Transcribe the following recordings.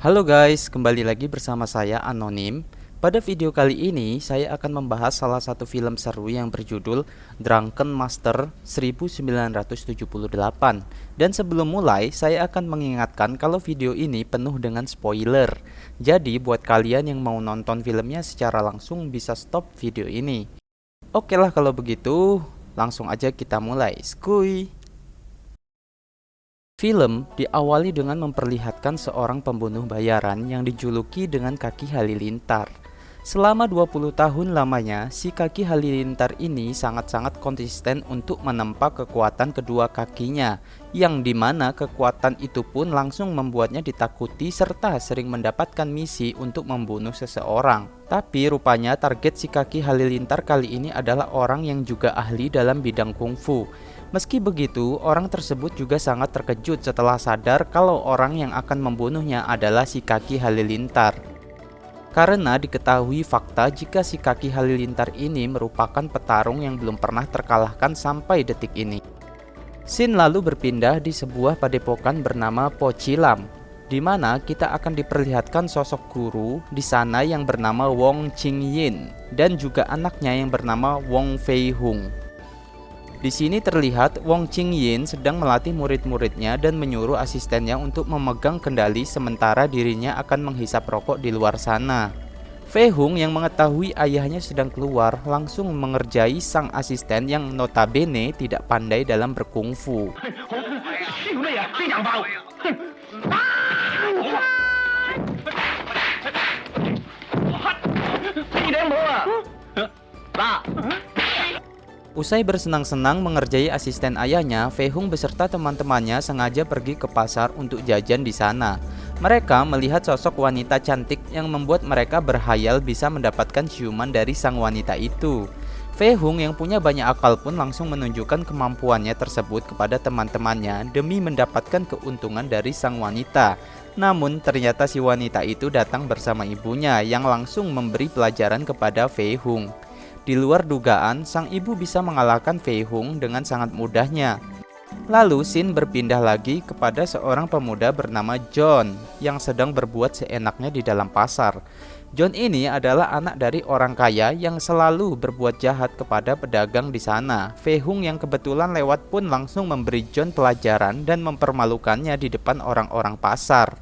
Halo guys, kembali lagi bersama saya Anonim. Pada video kali ini saya akan membahas salah satu film seru yang berjudul Drunken Master 1978. Dan sebelum mulai, saya akan mengingatkan kalau video ini penuh dengan spoiler. Jadi buat kalian yang mau nonton filmnya secara langsung bisa stop video ini. Oke lah kalau begitu, langsung aja kita mulai. Skuy. Film diawali dengan memperlihatkan seorang pembunuh bayaran yang dijuluki dengan kaki halilintar. Selama 20 tahun lamanya, si kaki halilintar ini sangat-sangat konsisten untuk menempa kekuatan kedua kakinya, yang dimana kekuatan itu pun langsung membuatnya ditakuti serta sering mendapatkan misi untuk membunuh seseorang. Tapi rupanya target si kaki halilintar kali ini adalah orang yang juga ahli dalam bidang kungfu. Meski begitu, orang tersebut juga sangat terkejut setelah sadar kalau orang yang akan membunuhnya adalah si kaki halilintar. Karena diketahui fakta jika si kaki halilintar ini merupakan petarung yang belum pernah terkalahkan sampai detik ini. Scene lalu berpindah di sebuah padepokan bernama Pocilam, di mana kita akan diperlihatkan sosok guru di sana yang bernama Wong Qingyin dan juga anaknya yang bernama Wong Fei Hung. Di sini terlihat Wong Qingyin sedang melatih murid-muridnya dan menyuruh asistennya untuk memegang kendali sementara dirinya akan menghisap rokok di luar sana. Fei Hung yang mengetahui ayahnya sedang keluar langsung mengerjai sang asisten yang notabene tidak pandai dalam berkungfu. Usai bersenang-senang mengerjai asisten ayahnya, Fei Hung beserta teman-temannya sengaja pergi ke pasar untuk jajan di sana. Mereka melihat sosok wanita cantik yang membuat mereka berhayal bisa mendapatkan ciuman dari sang wanita itu. Fei Hung yang punya banyak akal pun langsung menunjukkan kemampuannya tersebut kepada teman-temannya demi mendapatkan keuntungan dari sang wanita. Namun ternyata si wanita itu datang bersama ibunya yang langsung memberi pelajaran kepada Fei Hung. Di luar dugaan, sang ibu bisa mengalahkan Fei Hung dengan sangat mudahnya. Lalu scene berpindah lagi kepada seorang pemuda bernama John yang sedang berbuat seenaknya di dalam pasar. John ini adalah anak dari orang kaya yang selalu berbuat jahat kepada pedagang di sana. Fei Hung yang kebetulan lewat pun langsung memberi John pelajaran dan mempermalukannya di depan orang-orang pasar.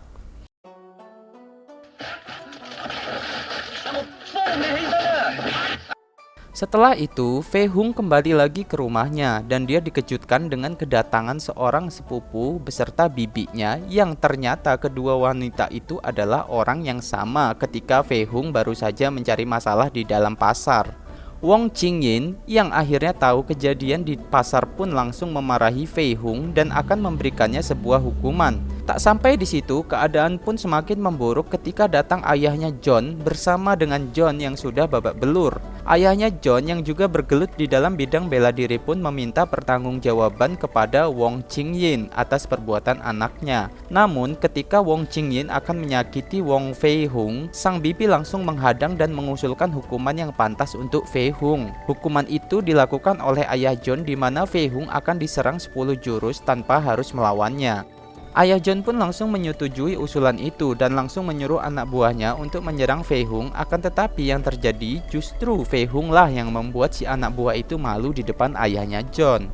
Setelah itu, Fei Hung kembali lagi ke rumahnya dan dia dikejutkan dengan kedatangan seorang sepupu beserta bibinya yang ternyata kedua wanita itu adalah orang yang sama ketika Fei Hung baru saja mencari masalah di dalam pasar. Wong Qingyin yang akhirnya tahu kejadian di pasar pun langsung memarahi Fei Hung dan akan memberikannya sebuah hukuman. Tak sampai di situ, keadaan pun semakin memburuk ketika datang ayahnya John bersama dengan John yang sudah babak belur. Ayahnya John yang juga bergelut di dalam bidang bela diri pun meminta pertanggungjawaban kepada Wong Qingyin atas perbuatan anaknya. Namun ketika Wong Qingyin akan menyakiti Wong Fei Hung, sang bibi langsung menghadang dan mengusulkan hukuman yang pantas untuk Fei Hung. Hukuman itu dilakukan oleh ayah John di mana Fei Hung akan diserang 10 jurus tanpa harus melawannya. Ayah John pun langsung menyetujui usulan itu dan langsung menyuruh anak buahnya untuk menyerang Fei Hung, akan tetapi yang terjadi justru Fei Hung lah yang membuat si anak buah itu malu di depan ayahnya John.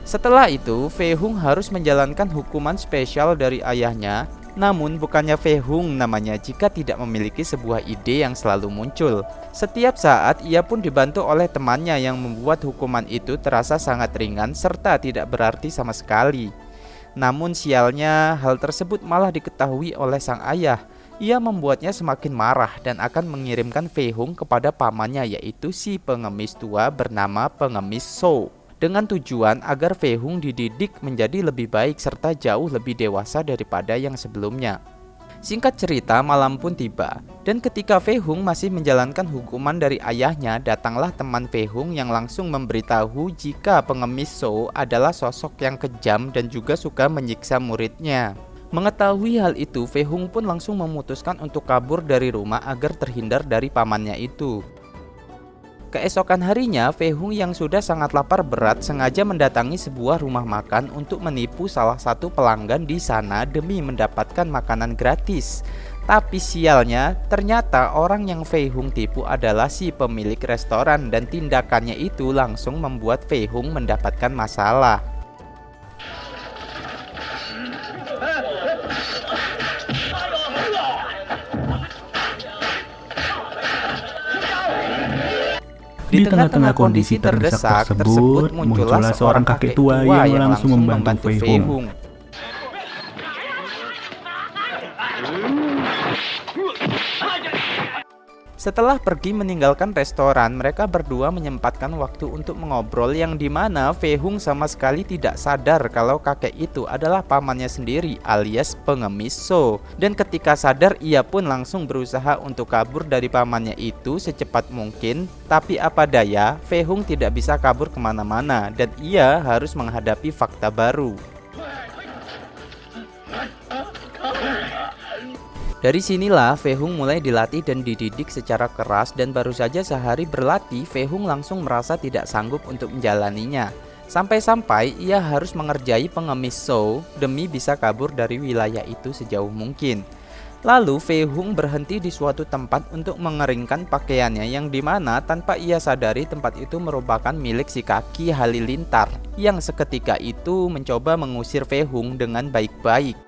Setelah itu, Fei Hung harus menjalankan hukuman spesial dari ayahnya. Namun bukannya Fei Hung namanya jika tidak memiliki sebuah ide yang selalu muncul. Setiap saat ia pun dibantu oleh temannya yang membuat hukuman itu terasa sangat ringan serta tidak berarti sama sekali. Namun sialnya hal tersebut malah diketahui oleh sang ayah. Ia membuatnya semakin marah dan akan mengirimkan Fei Hung kepada pamannya, yaitu si pengemis tua bernama Pengemis Shou, dengan tujuan agar Fei Hung dididik menjadi lebih baik serta jauh lebih dewasa daripada yang sebelumnya. Singkat cerita, malam pun tiba, dan ketika Fei Hung masih menjalankan hukuman dari ayahnya, datanglah teman Fei Hung yang langsung memberitahu jika Pengemis Shou adalah sosok yang kejam dan juga suka menyiksa muridnya. Mengetahui hal itu, Fei Hung pun langsung memutuskan untuk kabur dari rumah agar terhindar dari pamannya itu. Keesokan harinya, Fei Hung yang sudah sangat lapar berat sengaja mendatangi sebuah rumah makan untuk menipu salah satu pelanggan di sana demi mendapatkan makanan gratis. Tapi sialnya, ternyata orang yang Fei Hung tipu adalah si pemilik restoran dan tindakannya itu langsung membuat Fei Hung mendapatkan masalah. Di tengah-tengah kondisi terdesak tersebut, muncullah seorang kakek tua yang langsung membantu Fei Hung. Setelah pergi meninggalkan restoran, mereka berdua menyempatkan waktu untuk mengobrol yang dimana Fei Hung sama sekali tidak sadar kalau kakek itu adalah pamannya sendiri alias Pengemis Shou. Dan ketika sadar, ia pun langsung berusaha untuk kabur dari pamannya itu secepat mungkin. Tapi apa daya, Fei Hung tidak bisa kabur kemana-mana dan ia harus menghadapi fakta baru. Dari sinilah Fei Hung mulai dilatih dan dididik secara keras, dan baru saja sehari berlatih, Fei Hung langsung merasa tidak sanggup untuk menjalaninya. Sampai-sampai ia harus mengerjai Pengemis Shou demi bisa kabur dari wilayah itu sejauh mungkin. Lalu Fei Hung berhenti di suatu tempat untuk mengeringkan pakaiannya yang dimana tanpa ia sadari tempat itu merupakan milik si kaki halilintar yang seketika itu mencoba mengusir Fei Hung dengan baik-baik.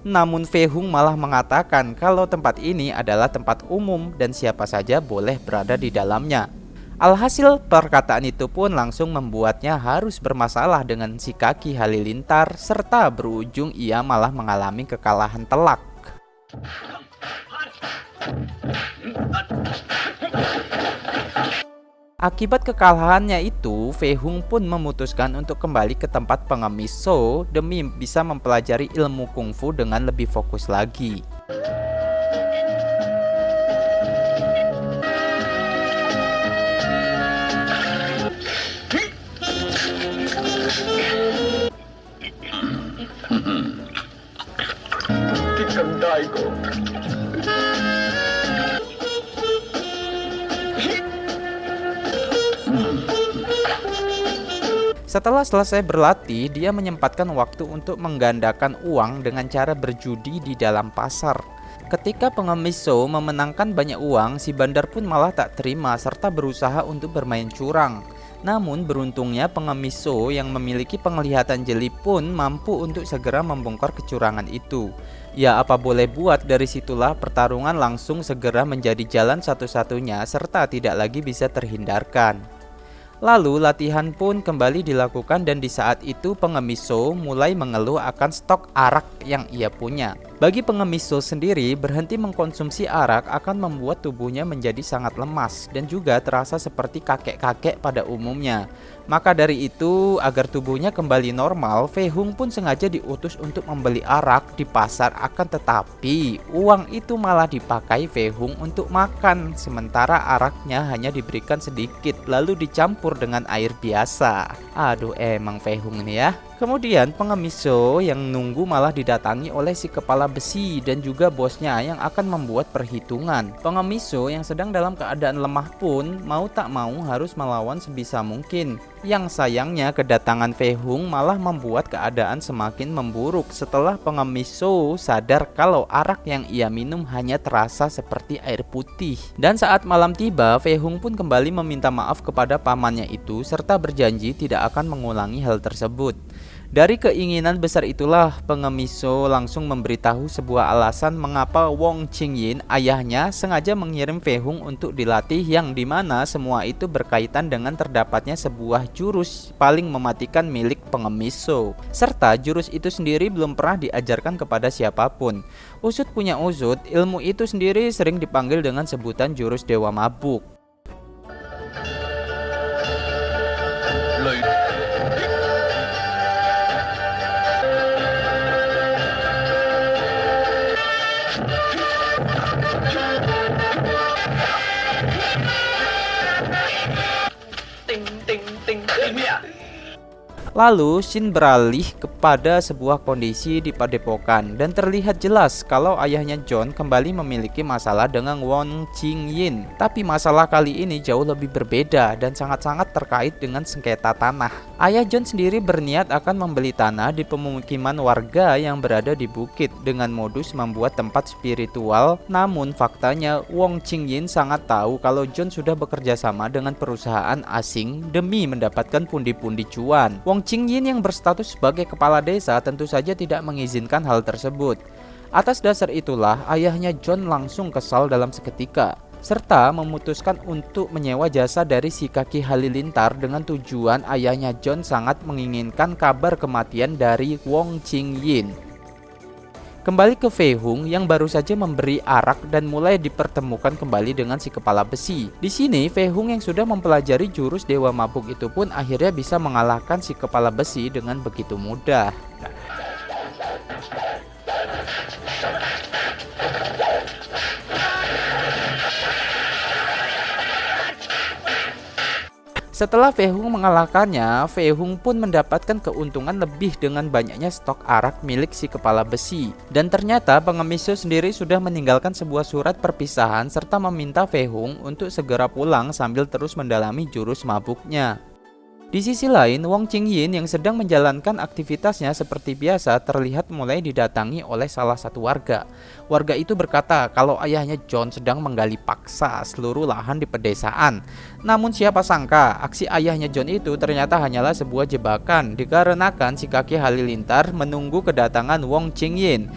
Namun Fei Hung malah mengatakan kalau tempat ini adalah tempat umum dan siapa saja boleh berada di dalamnya. Alhasil perkataan itu pun langsung membuatnya harus bermasalah dengan si kaki halilintar serta berujung ia malah mengalami kekalahan telak. Akibat kekalahannya itu, Fei Hung pun memutuskan untuk kembali ke tempat Pengemis Shou demi bisa mempelajari ilmu kungfu dengan lebih fokus lagi. Setelah selesai berlatih, dia menyempatkan waktu untuk menggandakan uang dengan cara berjudi di dalam pasar. Ketika Pengemis Shou memenangkan banyak uang, si bandar pun malah tak terima serta berusaha untuk bermain curang. Namun beruntungnya Pengemis Shou yang memiliki penglihatan jeli pun mampu untuk segera membongkar kecurangan itu. Ya apa boleh buat, dari situlah pertarungan langsung segera menjadi jalan satu-satunya serta tidak lagi bisa terhindarkan. Lalu latihan pun kembali dilakukan dan di saat itu Pengemis Shou mulai mengeluh akan stok arak yang ia punya. Bagi Pengemis Shou sendiri, berhenti mengkonsumsi arak akan membuat tubuhnya menjadi sangat lemas dan juga terasa seperti kakek-kakek pada umumnya. Maka dari itu, agar tubuhnya kembali normal, Fei Hung pun sengaja diutus untuk membeli arak di pasar, akan tetapi uang itu malah dipakai Fei Hung untuk makan, sementara araknya hanya diberikan sedikit lalu dicampur dengan air biasa. Aduh, emang Fei Hung ini ya. Kemudian Pengemis Shou yang nunggu malah didatangi oleh si kepala besi dan juga bosnya yang akan membuat perhitungan. Pengemis Shou yang sedang dalam keadaan lemah pun mau tak mau harus melawan sebisa mungkin. Yang sayangnya kedatangan Fei Hung malah membuat keadaan semakin memburuk setelah Pengemis Shou sadar kalau arak yang ia minum hanya terasa seperti air putih. Dan saat malam tiba, Fei Hung pun kembali meminta maaf kepada pamannya itu serta berjanji tidak akan mengulangi hal tersebut. Dari keinginan besar itulah pengemis Zhou langsung memberitahu sebuah alasan mengapa Wong Qingyin ayahnya sengaja mengirim Fei Hung untuk dilatih, yang dimana semua itu berkaitan dengan terdapatnya sebuah jurus paling mematikan milik pengemis Zhou. Serta jurus itu sendiri belum pernah diajarkan kepada siapapun. Usut punya usut, ilmu itu sendiri sering dipanggil dengan sebutan jurus Dewa Mabuk. Lalu Shin beralih kepada sebuah kondisi di padepokan dan terlihat jelas kalau ayahnya John kembali memiliki masalah dengan Wong Qingyin. Tapi masalah kali ini jauh lebih berbeda dan sangat-sangat terkait dengan sengketa tanah. Ayah John sendiri berniat akan membeli tanah di pemukiman warga yang berada di bukit dengan modus membuat tempat spiritual. Namun faktanya Wong Qingyin sangat tahu kalau John sudah bekerja sama dengan perusahaan asing demi mendapatkan pundi-pundi cuan. Wong Qingyin yang berstatus sebagai kepala desa tentu saja tidak mengizinkan hal tersebut. Atas dasar itulah ayahnya John langsung kesal dalam seketika, serta memutuskan untuk menyewa jasa dari si kaki halilintar dengan tujuan ayahnya John sangat menginginkan kabar kematian dari Wong Qingyin. Kembali ke Fei Hung yang baru saja memberi arak dan mulai dipertemukan kembali dengan si kepala besi. Di sini Fei Hung yang sudah mempelajari jurus Dewa Mabuk itu pun akhirnya bisa mengalahkan si kepala besi dengan begitu mudah. Setelah Fei Hung mengalahkannya, Fei Hung pun mendapatkan keuntungan lebih dengan banyaknya stok arak milik si kepala besi. Dan ternyata pengemis Zhou sendiri sudah meninggalkan sebuah surat perpisahan serta meminta Fei Hung untuk segera pulang sambil terus mendalami jurus mabuknya. Di sisi lain, Wong Qingyin yang sedang menjalankan aktivitasnya seperti biasa terlihat mulai didatangi oleh salah satu warga. Warga itu berkata kalau ayahnya John sedang menggali paksa seluruh lahan di pedesaan. Namun siapa sangka aksi ayahnya John itu ternyata hanyalah sebuah jebakan dikarenakan si kaki halilintar menunggu kedatangan Wong Qingyin.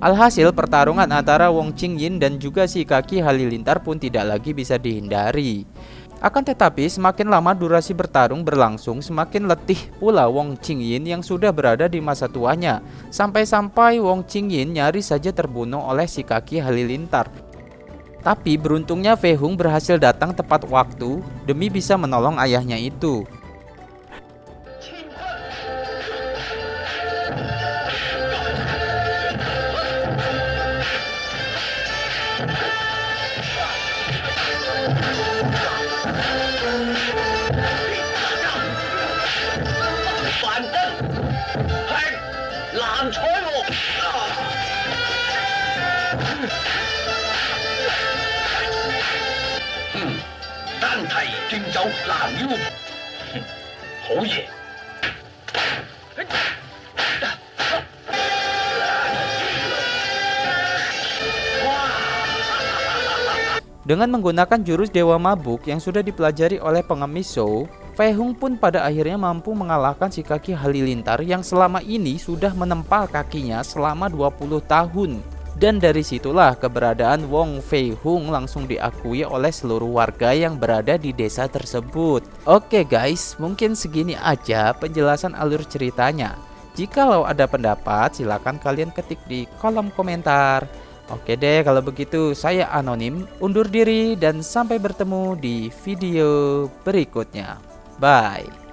Alhasil pertarungan antara Wong Qingyin dan juga si kaki halilintar pun tidak lagi bisa dihindari. Akan tetapi semakin lama durasi bertarung berlangsung, semakin letih pula Wong Qingyin yang sudah berada di masa tuanya. Sampai-sampai Wong Qingyin nyaris saja terbunuh oleh si kaki halilintar. Tapi beruntungnya Fei Hung berhasil datang tepat waktu demi bisa menolong ayahnya itu. Dengan menggunakan jurus Dewa Mabuk yang sudah dipelajari oleh pengemis Zhou, Fei Hung pun pada akhirnya mampu mengalahkan si kaki halilintar yang selama ini sudah menempa kakinya selama 20 tahun. Dan dari situlah keberadaan Wong Fei Hung langsung diakui oleh seluruh warga yang berada di desa tersebut. Oke guys, mungkin segini aja penjelasan alur ceritanya. Jikalau ada pendapat, silakan kalian ketik di kolom komentar. Oke deh, kalau begitu saya Anonim undur diri dan sampai bertemu di video berikutnya. Bye.